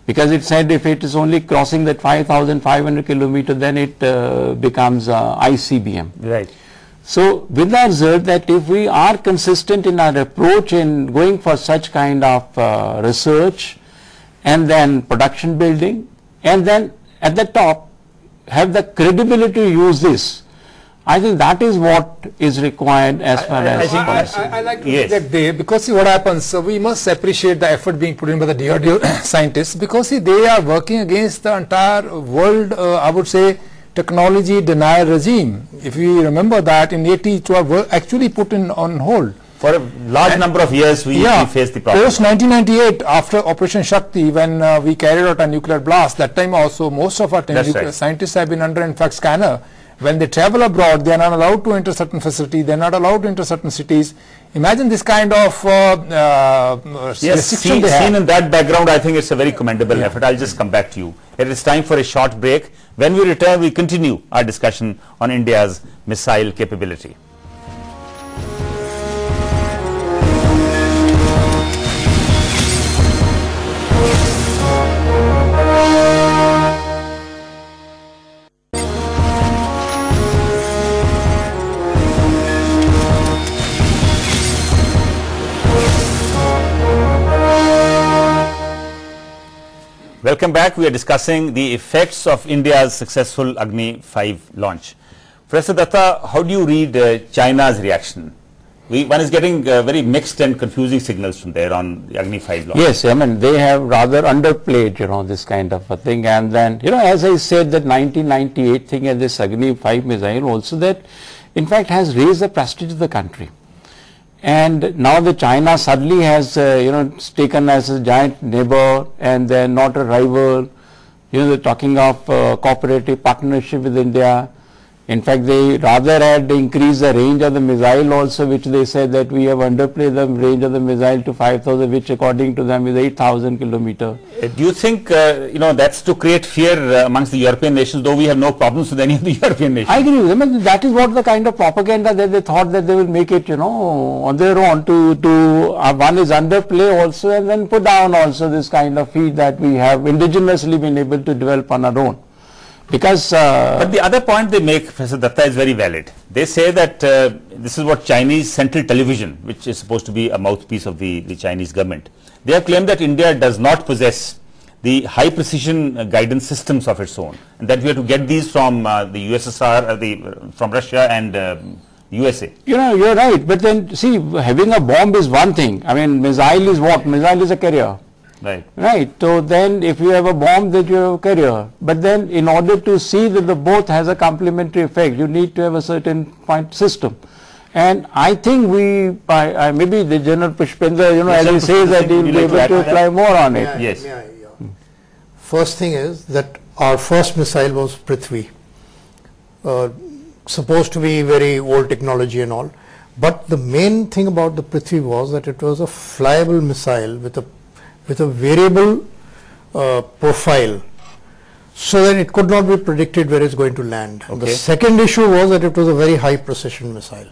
because it said if it is only crossing that 5,500 kilometer, then it becomes ICBM. Right. So with the result that if we are consistent in our approach in going for such kind of research and then production building, and then at the top have the credibility to use this, I think that is what is required as far as policy. I like to get there, because see what happens, so we must appreciate the effort being put in by the DRDO scientists, because see they are working against the entire world, I would say, technology denial regime. If we remember that in 80s were actually put on hold. For a large number of years we faced the problem. Post 1998, after Operation Shakti, when we carried out a nuclear blast, that time also most of our scientists have been under infrared scanner. When they travel abroad, they are not allowed to enter certain facilities, they are not allowed to enter certain cities. Imagine this kind of restriction they have. Seen in that background, I think it's a very commendable effort. I'll just come back to you. It is time for a short break. When we return, we continue our discussion on India's missile capability. Welcome back. We are discussing the effects of India's successful Agni 5 launch. Professor Datta, how do you read China's reaction? One is getting very mixed and confusing signals from there on the Agni 5 launch. Yes, I mean they have rather underplayed, this kind of a thing, and then as I said, that 1998 thing and this Agni 5 missile also, that in fact has raised the prestige of the country. And now the China suddenly has taken as a giant neighbor and then not a rival. They're talking of cooperative partnership with India. In fact, they rather had increased the range of the missile also, which they said that we have underplayed the range of the missile to 5,000, which according to them is 8,000 kilometer. Do you think that's to create fear amongst the European nations, though we have no problems with any of the European nations? I agree with them. And that is what the kind of propaganda that they thought that they will make it, on their own to one is underplay also, and then put down also this kind of feed that we have indigenously been able to develop on our own. Because but the other point they make, Professor Datta, is very valid. They say that this is what Chinese Central Television, which is supposed to be a mouthpiece of the Chinese government, they have claimed that India does not possess the high precision guidance systems of its own, and that we have to get these from the USSR, from Russia and USA. You're right, but then see, having a bomb is one thing. I mean, missile is what? Missile is a carrier. Right. So then if you have a bomb, that you have a carrier. But then in order to see that the both has a complementary effect, you need to have a certain point system. And I think maybe the General Pushpendra, as he says that he will be able to apply more on it. Yes. First thing is that our first missile was Prithvi. Supposed to be very old technology and all. But the main thing about the Prithvi was that it was a flyable missile with a variable profile, so that it could not be predicted where it's going to land. Okay. The second issue was that it was a very high precision missile,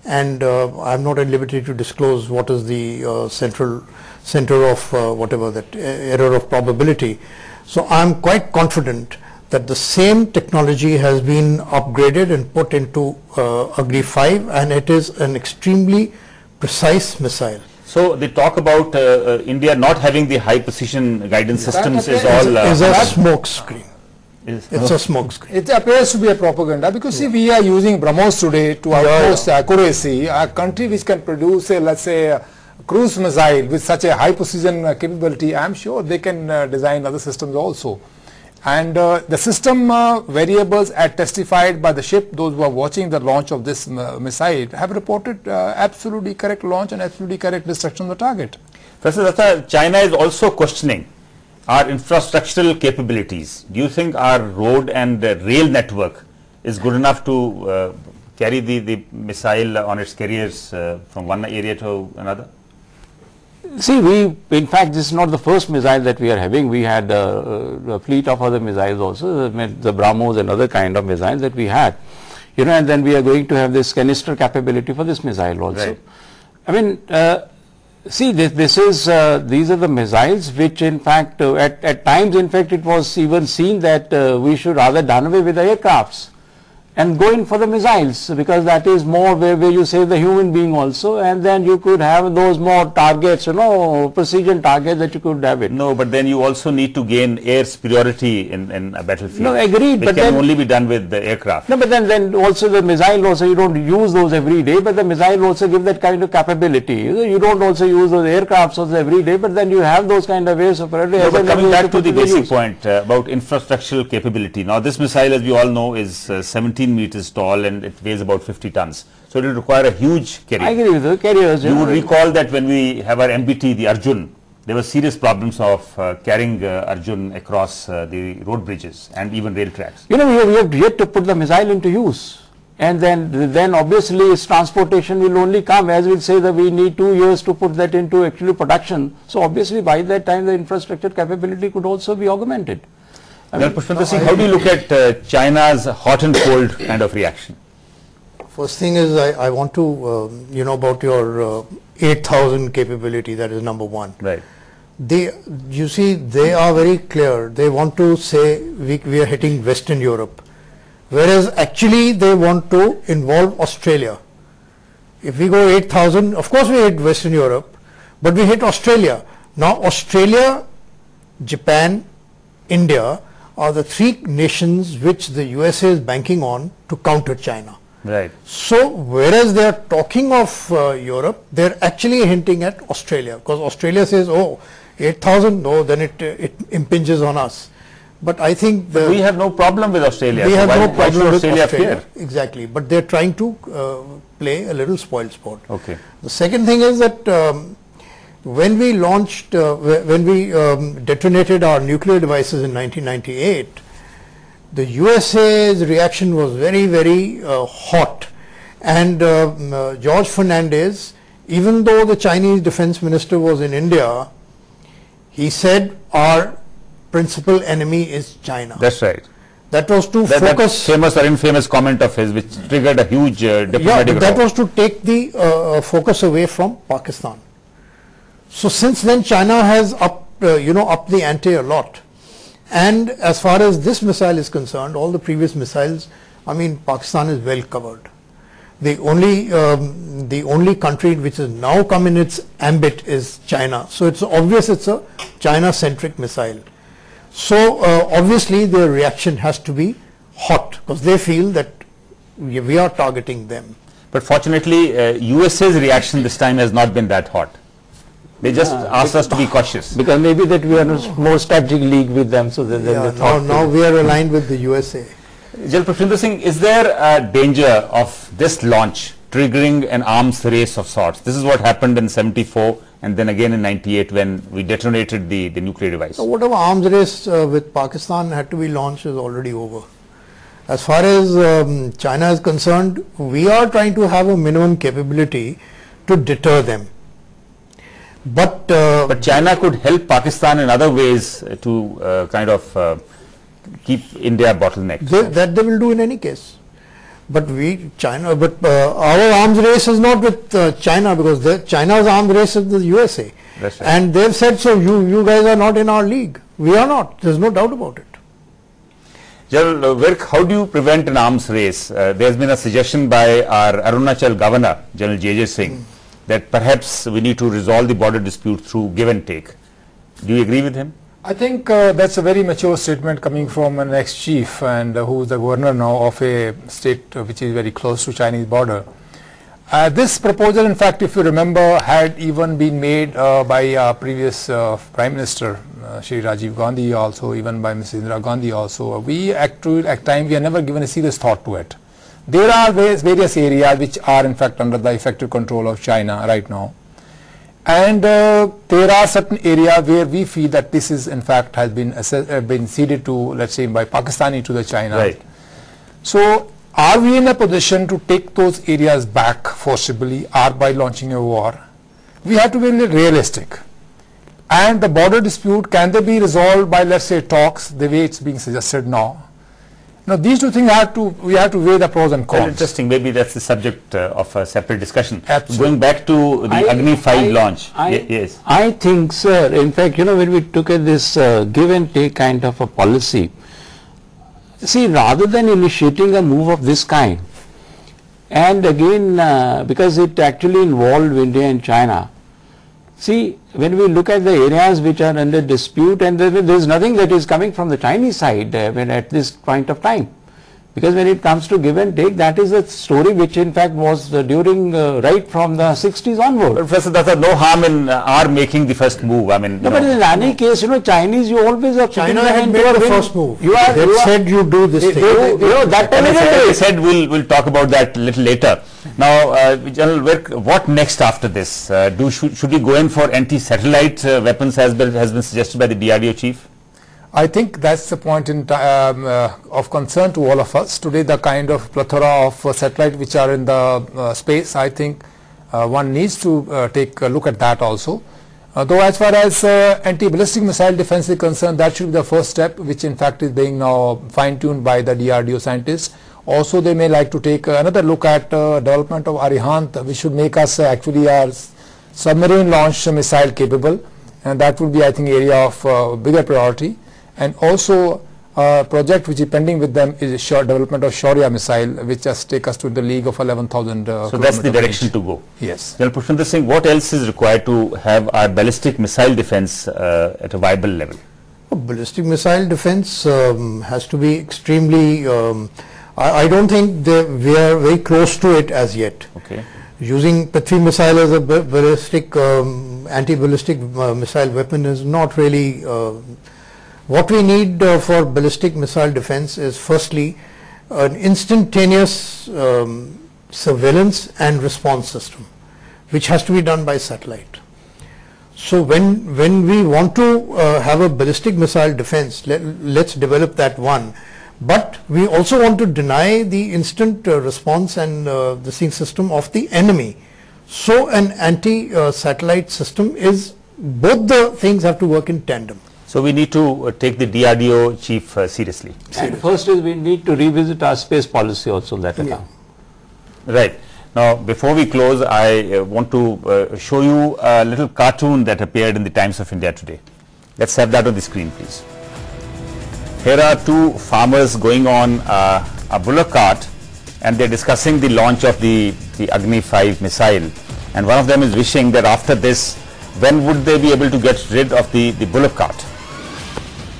and I'm not at liberty to disclose what is the center of whatever that error of probability. So I'm quite confident that the same technology has been upgraded and put into Agni 5, and it is an extremely precise missile. So they talk about India not having the high precision guidance systems is a smoke screen. It's a smoke screen. It appears to be a propaganda, because see, we are using BrahMos today to outpost accuracy. A country which can produce, let's say, a cruise missile with such a high precision capability, I'm sure they can design other systems also. And the system variables as testified by the ship, those who are watching the launch of this missile, have reported absolutely correct launch and absolutely correct destruction of the target. Professor Datta, China is also questioning our infrastructural capabilities. Do you think our road and rail network is good enough to carry the missile on its carriers from one area to another? See, in fact, this is not the first missile that we are having. We had a fleet of other missiles also, the BrahMos and other kind of missiles that we had. And then we are going to have this canister capability for this missile also. Right. I mean, See, these are the missiles which in fact at times in fact it was even seen that we should rather done away with the aircrafts and go in for the missiles, because that is more where you save the human being also, and then you could have those more targets, precision targets that you could have it. No, but then you also need to gain air superiority in a battlefield. No, agreed, but can only be done with the aircraft. No, but then also the missile also, you don't use those every day, but the missile also give that kind of capability. You don't also use those aircrafts also every day, but then you have those kind of air superiority. No, but coming back to the basic point about infrastructural capability. Now this missile, as we all know, is 17 meters tall and it weighs about 50 tons. So it will require a huge carrier. I agree with you, carriers. You would recall that when we have our MBT, the Arjun, there were serious problems of carrying Arjun across the road bridges and even rail tracks. We have yet to put the missile into use. And then obviously its transportation will only come, as we'll say that we need 2 years to put that into actually production. So obviously by that time the infrastructure capability could also be augmented. Now, Pushpendra Singh, how do you look at China's hot and cold kind of reaction? First thing is I want to, about your 8,000 capability, that is number one. Right. You see, they are very clear. They want to say we are hitting Western Europe, whereas actually they want to involve Australia. If we go 8,000, of course we hit Western Europe, but we hit Australia. Now Australia, Japan, India are the 3 nations which the USA is banking on to counter China. Right. So whereas they are talking of Europe, they are actually hinting at Australia, because Australia says, oh, 8,000, no, then it impinges on us. But I think we have no problem with Australia. We have no problem with Australia. Australia. Exactly, but they are trying to play a little spoil sport. Okay. The second thing is that when we launched, when we detonated our nuclear devices in 1998, the USA's reaction was very, very hot. And George Fernandez, even though the Chinese defense minister was in India, he said our principal enemy is China. That's right. That was to that focus. That famous or infamous comment of his, which triggered a huge diplomatic that was to take the focus away from Pakistan. So since then, China has upped the ante a lot. And as far as this missile is concerned, all the previous missiles, I mean, Pakistan is well covered. The only country which has now come in its ambit is China. So it's obvious it's a China-centric missile. So obviously their reaction has to be hot, because they feel that we are targeting them. But fortunately, USA's reaction this time has not been that hot. They just asked us to be cautious. Because maybe that we are in a more strategic league with them, so that now we are aligned with the USA. General Pushpendra Singh, is there a danger of this launch triggering an arms race of sorts? This is what happened in 74 and then again in 98 when we detonated the nuclear device. So whatever arms race with Pakistan had to be launched is already over. As far as China is concerned, we are trying to have a minimum capability to deter them. But China could help Pakistan in other ways to keep India bottlenecked. That they will do in any case. But our arms race is not with China, because China's arms race is the USA. That's right. And they've said, so you guys are not in our league. We are not. There's no doubt about it. General Virk, how do you prevent an arms race? There's been a suggestion by our Arunachal governor, General J.J. Singh, that perhaps we need to resolve the border dispute through give and take. Do you agree with him? I think that's a very mature statement coming from an ex-chief and who is the governor now of a state which is very close to Chinese border. This proposal, in fact, if you remember, had even been made by our previous Prime Minister, Shri Rajiv Gandhi, also even by Ms. Indira Gandhi also. We at times we have never given a serious thought to it. There are various areas which are in fact under the effective control of China right now. And there are certain areas where we feel that this is in fact has been ceded to, let's say, by Pakistani to the China. Right. So are we in a position to take those areas back forcibly or by launching a war? We have to be realistic. And the border dispute, can they be resolved by, let's say, talks, the way it's being suggested now? Now, these two things we have to weigh the pros and cons. Well, interesting. Maybe that's the subject of a separate discussion. Absolutely. Going back to the Agni 5 launch. Yes. I think, sir, in fact, when we took at this give and take kind of a policy, see, rather than initiating a move of this kind, and again, because it actually involved India and China, see, when we look at the areas which are under dispute, and there is nothing that is coming from the Chinese side at this point of time. Because when it comes to give and take, that is a story which in fact was during right from the 60s onward. Professor Datta, no harm in our making the first move. I mean, no, but in any case, Chinese, you always are China had made the first move. They said you do this thing. That time they said we'll talk about that a little later. Now, General Virk, what next after this? Should we go in for anti-satellite weapons has been suggested by the DRDO chief? I think that's the point of concern to all of us. Today, the kind of plethora of satellites which are in the space, I think one needs to take a look at that also. Though as far as anti-ballistic missile defense is concerned, that should be the first step, which in fact is being now fine-tuned by the DRDO scientists. Also, they may like to take another look at development of Arihant, which should make us actually a submarine launched missile capable, and that would be, I think, area of bigger priority. And also a project which is pending with them is development of Shaurya missile, which just take us to the league of 11,000 So that's the direction to go. Yes. General Pushpinder Singh, what else is required to have our ballistic missile defense at a viable level? Ballistic missile defense has to be extremely, I don't think we are very close to it as yet. Okay. Using Prithvi missile as a ballistic, anti-ballistic missile weapon is not really what we need for ballistic missile defense is firstly an instantaneous surveillance and response system, which has to be done by satellite. So when we want to have a ballistic missile defense, let's develop that one. But we also want to deny the instant response and the sync system of the enemy. So an anti-satellite system is, both the things have to work in tandem. So we need to take the DRDO chief seriously. And first is we need to revisit our space policy also on that account. Right. Now, before we close, I want to show you a little cartoon that appeared in the Times of India today. Let's have that on the screen, please. Here are two farmers going on a bullock cart, and they're discussing the launch of the Agni 5 missile. And one of them is wishing that after this, when would they be able to get rid of the bullock cart?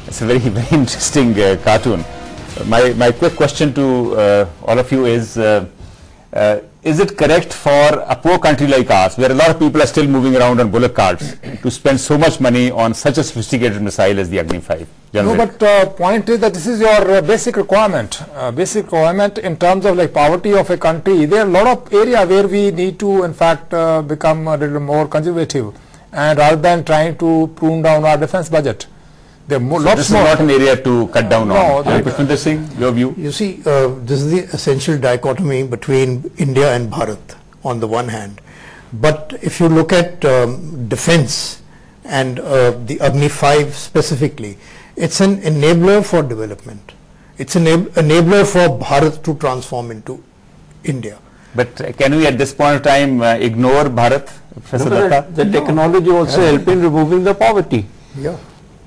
It's a very, very interesting cartoon. My quick question to all of you is it correct for a poor country like ours, where a lot of people are still moving around on bullock carts, to spend so much money on such a sophisticated missile as the Agni 5? No, but point is that this is your basic requirement. Basic requirement in terms of like poverty of a country. There are a lot of area where we need to, in fact, become a little more conservative, and rather than trying to prune down our defense budget. There are more, so this is not an area to cut down on. Pushpinder Singh, your view? You see, this is the essential dichotomy between India and Bharat on the one hand. But if you look at defense and the Agni 5 specifically, it's an enabler for development. It's an enabler for Bharat to transform into India. But can we at this point of time ignore Bharat, Professor Datta? The technology also help in removing the poverty. Yeah.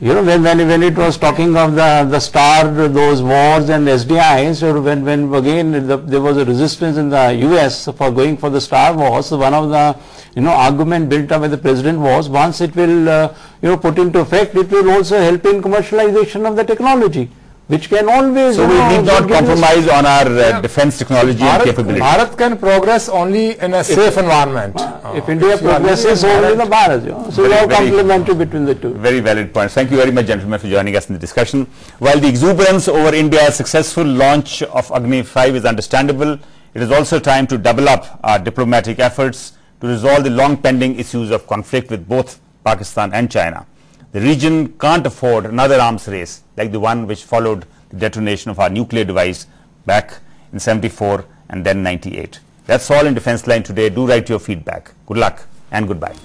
You know, when it was talking of the STAR, those wars and SDI, so when again there was a resistance in the US for going for the STAR wars, so one of the argument built up by the president was, once it will put into effect, it will also help in commercialization of the technology, which can always. So we need not compromise on our defense technology and capability. Bharat can progress only in a safe environment. If India progresses, only the Bharat. So we are complementary between the two. Very valid points. Thank you very much, gentlemen, for joining us in the discussion. While the exuberance over India's successful launch of Agni 5 is understandable, it is also time to double up our diplomatic efforts to resolve the long pending issues of conflict with both Pakistan and China. The region can't afford another arms race like the one which followed the detonation of our nuclear device back in 74 and then 98. That's all in Defense Line today. Do write your feedback. Good luck and goodbye.